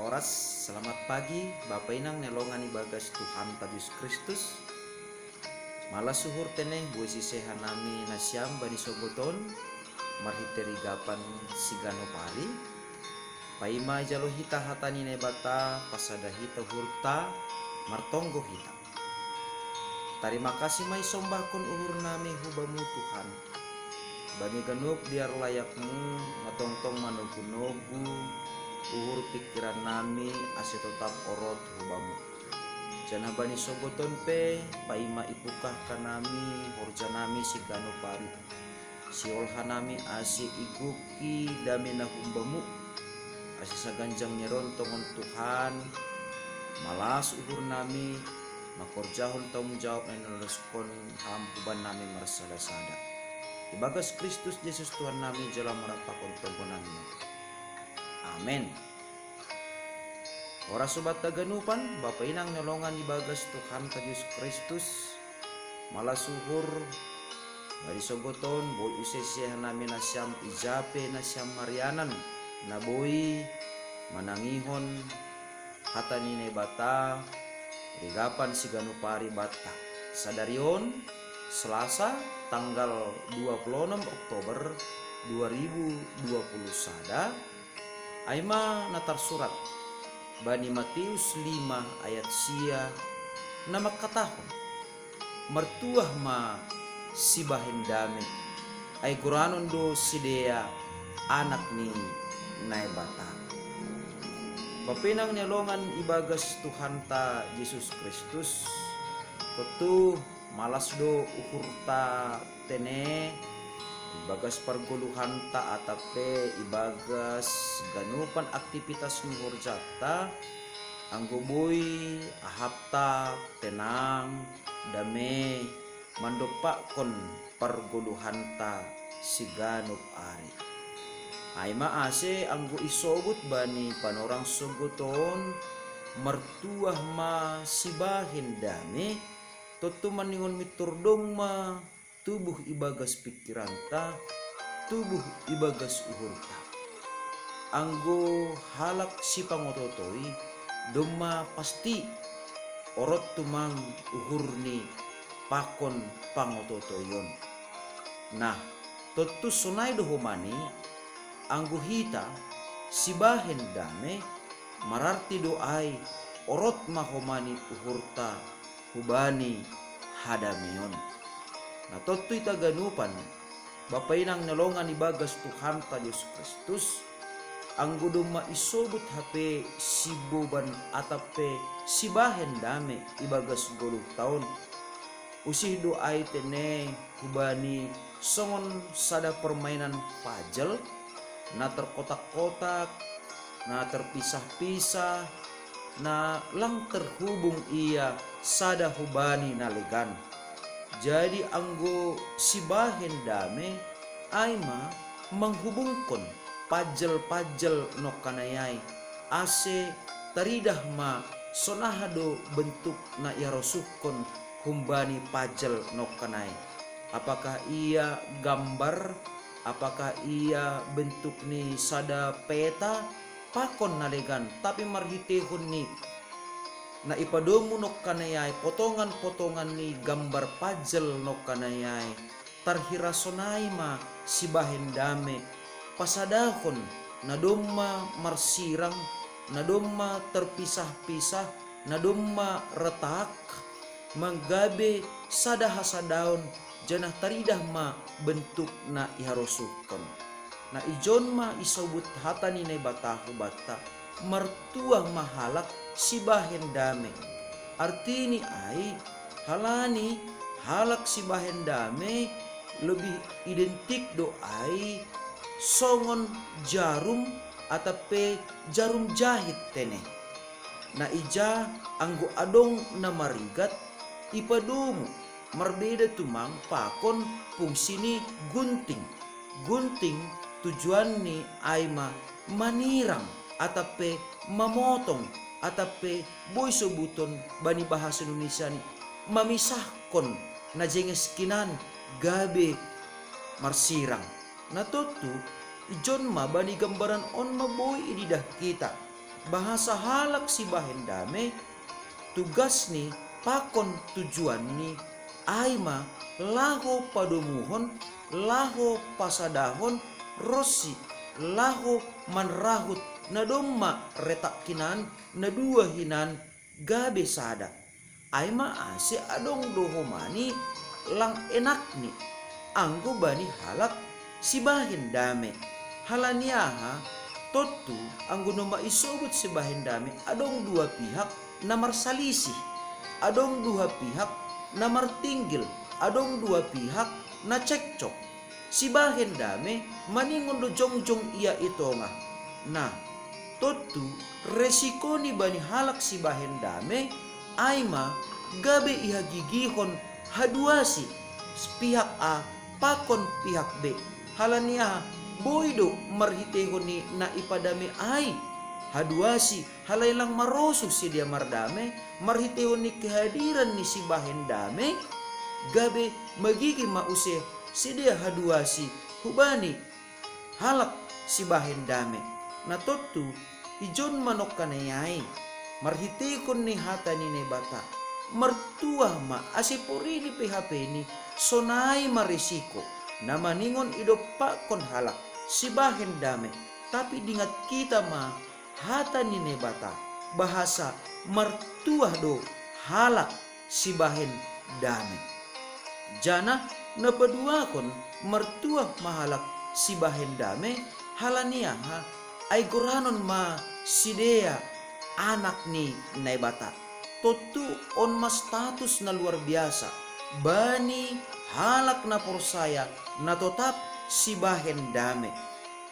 Oras, selamat pagi, Bapak Inang nelongan ibagas Tuhan Yesus Kristus. Malas suhur teneh buisi sehan nami nasyam bani soboton, marhiteri gapan sigano pari. Paima jalo hita hatani nebata, pasada hita hurta, martonggo hita. Terima kasih mai sombakon uhur nami hubamu Tuhan. Bani ganup biar layakmu, matongtong manogu-nogu, uhur pikiran nami ase tetap orot hubamu. Jana bani soboton pe paima ipukah kanami horja nami si gano pari. Si olha nami ase iguki damina humbamu. Ase saganjang nyeron tongon Tuhan. Malas uhur nami makorjahon tanggung jawab na naleskon hampuban nami marsada-sada. Ibagas Kristus Yesus Tuhan nami jalan merapakon tonggonannya. Amin. Ora sobat taganupan, Bapak Inang nolongan ibagas Tuhan Yesus Kristus. Malah suhur bari soboton boy usesya nami nasyam ijape nasyam marianan naboy manangihon hatani ne bata rigapan siganu pari bata sadarion Selasa tanggal 26 Oktober 2020 sada aima natar surat Bani Matius 5 ayat sia nama katahon mertuah ma si bahin dame ay guranon do sidea anak ni naibata. Bapinang nyalongan ibagas Tuhan ta Yesus Kristus tetu malas do ukur ta tene ibagas perguluhan ta atape ibagas ganupan aktivitas nuhur jata anggoboy ahapta tenang dame mandopakon perguluhan ta si ganup ari aima ase anggo isobut bani panorang sogoton mertuah ma sibahin dame toto maningon miturdong ma tubuh ibagas pikiran ta, tubuh ibagas uhur ta. Anggo halak si pangototoi, doma pasti orot tumang uhur ni pakon pangototoyon. Nah, totu sunai dohomani, anggo hita si bahen dame mararti doai orot mahomani uhur ta hubani hadameon. Nah totu ita ganupan Bapak Inang nolongan ibagas Tuhan ta Yesus Kristus anggo doma isobut HP si boban atape si bahen dame ibagas 10 tahun usih doai tene hubani songon sada permainan puzzle na terkotak-kotak na terpisah-pisah na lang terhubung ia sada hubani nalegan. Jadi anggo si bahen dame aima menghubungkan pajel-pajel no kanayai ase taridah ma sonahado bentuk na yarosukon humbani pajel no kanai. Apakah ia gambar, apakah ia bentuk ni sada peta pakon nalegan tapi marhitehon ni na ipadomu no kanayai potongan-potongan ni gambar puzzle no kanayai tarhirasonai ma si bahen dame pasadahon na domma marsirang na domma terpisah-pisah na domma retak manggabe sadahasadaon janah taridah ma bentuk na iharosukon na ijon ma isobut hatani ne batahu bata mertua mahalak si bahen dame artini ai halani halak si bahen dame lebih identik doai songon jarum atape jarum jahit tene na ija anggo adong na marigat ipadomu marbeda tumang pakon fungsini gunting tujuan ni aima manirang atape mamotong atape boy sobuton bani bahasa Indonesia ni mamisahkon na jenges kinan gabe marsirang na totu ijon ma bani gambaran on maboy ididah kita bahasa halak si bahen dame, tugas ni pakon tujuan ni aima laho padumuhon, laho pasadahon, rosi laho manrahut na domma retak kinan na dua hinan gabe sada. Aima ase adong dohomani lang enak ni anggo bani halak si bahin dame. Halaniaha totu anggo noma isobut si bahin dame adong dua pihak na marsalisi, adong dua pihak na martinggil, adong dua pihak na cekcok. Si bahin dame maningon do jongjong ia ito nga. Nah, totu resiko ni bani halak si bahin dame aima gabe ihagigihon haduasi pihak A pakon pihak B. Halania boydo marhitehon ni na ipadame ay haduasi halailang marosu si dia mardame marhitehon ni kehadiran ni si bahen dame gabe magigi mause si dia haduasi hubani halak si bahen dame. Na totu ijon manok kanayay marhitekon ni hata ni nebata mertua ma asipuri ni PHP ni sonai marisiko na maningon ido pakon halak si bahen dame tapi dingat kita ma hata ni nebata bahasa mertua do halak si bahen dame. Jana napadua kon mertua mahalak si bahen dame halania ha ay goranon ma sidea anak ni nebata. Totu on mas status na luar biasa. Bani halak na porsaya na tetap si bahen dame.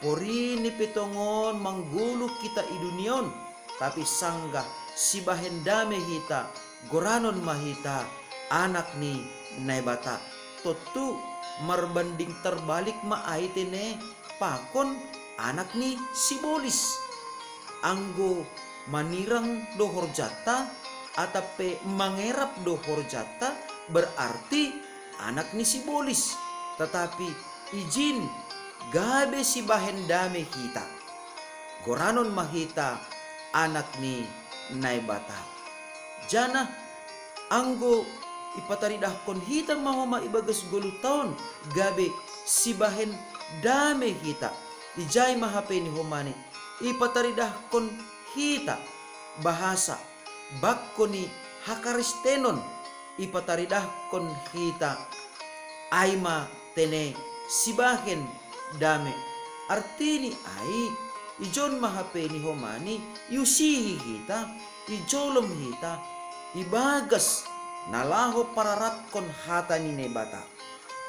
Pori ni petongon manggulu kita idunion. Tapi sanggah si bahen dame hita goranon mahita anak ni nebata. Totu marbanding terbalik maaitene pakon anak ni si bolis. Anggo manirang dohor jata atape mangerap dohor jata berarti anak ni si bolis. Tetapi izin gabe si bahen dame kita goranon mahita anak ni naibata. Jana anggo ipataridah kon hita mama ibagas 10 tahun gabe si bahen dame hita ijay mahape ni humani ipataridah kon hita bahasa bakko ni hakaristenon ipataridah kon hita aima tene sibahen dame artini ay ijon mahape ni humani yusihi hita ijolom hita ibagas nalaho pararat kon hata ni nebata.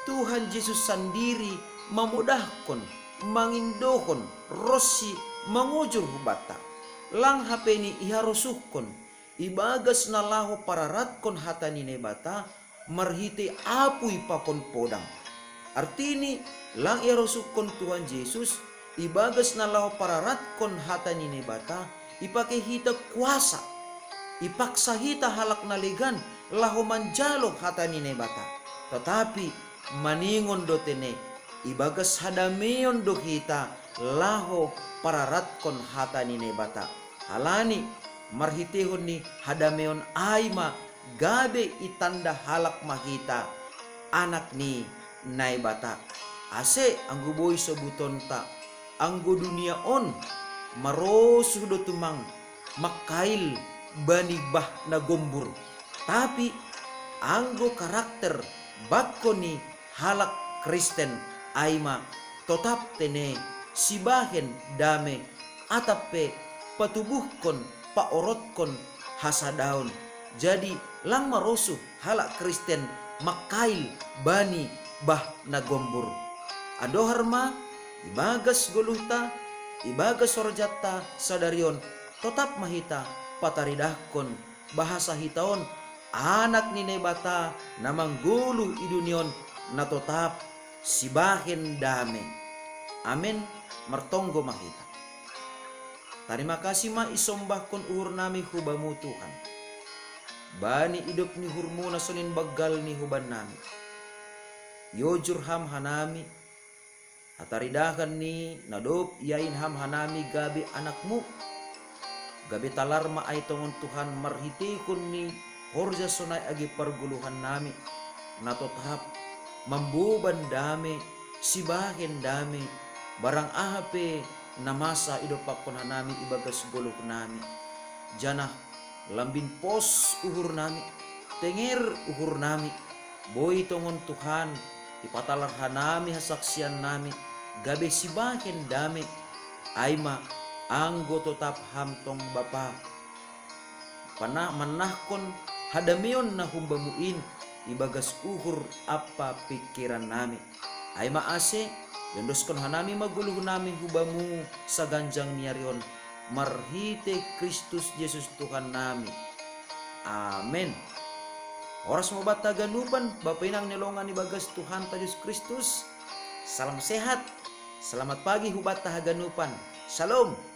Tuhan Yesus sendiri memudahkan mangindohon rosi mangujur hubata lang hapeni iharosuhkon ibagas nalaho pararat kon hata ni nebata marhite apui pakon podang. Artini lang iharosukon Tuhan Yesus ibagas nalaho pararat kon hata ni nebata ipake hita kuasa ipaksa hita halak naligan laho manjalo hata ni nebata. Tetapi maningon do tene ibagas hadameon do hita laho pararat kon hata ni nebata. Halani marhitehon ni hadameon aima gabe itanda halak mahita anak ni naibata. Ase anggo boy sebuton ta anggo dunia on marosuh do tumang makail bani bah na gombur. Tapi anggo karakter bakko ni halak Kristen aima tetap tene sibahen dame atape patubuhkon paorotkon hasadaon. Jadi lang marosuh halak Kristen makail bani bah na gombur. Adoharma ibagas goluhta ibagas sorjata sadarion tetap mahita pataridahkon bahasa hitaon anak ni nebata namang gulu idunion na tetap sibahen dame. Amin mertonggo mahita. Terima kasih ma isombahkon uhur nami hubamu Tuhan. Bani hidup ni hurmu na sonin bagal ni huban nami. Yojur ham hanami ataridakan ni nadop yain ham hanami gabi anakmu gabi talarma ay tongon Tuhan marhitikon ni horja sunay agi parguluhan nami natotap mambuban dami sibahin dami barang ahape namasa idopakon hanami ibagas guluk nami jana lambin pos uhur nami tenger uhur nami boy tongon Tuhan ipatalar hanami hasaksian nami gabe sibahin dami aima anggo tetap hamtong Bapa panah manahkon hadamion na humbamuin ibagas uhur apa pikiran nami ay maase yondoskon hanami maguluh nami hubamu sa ganjang niarion marhite Kristus Yesus Tuhan nami amen. Oras mo bata ganupan Bapa inang nilongan ibagas Tuhan ta Yesus Kristus salam sehat selamat pagi hubata haganupan shalom.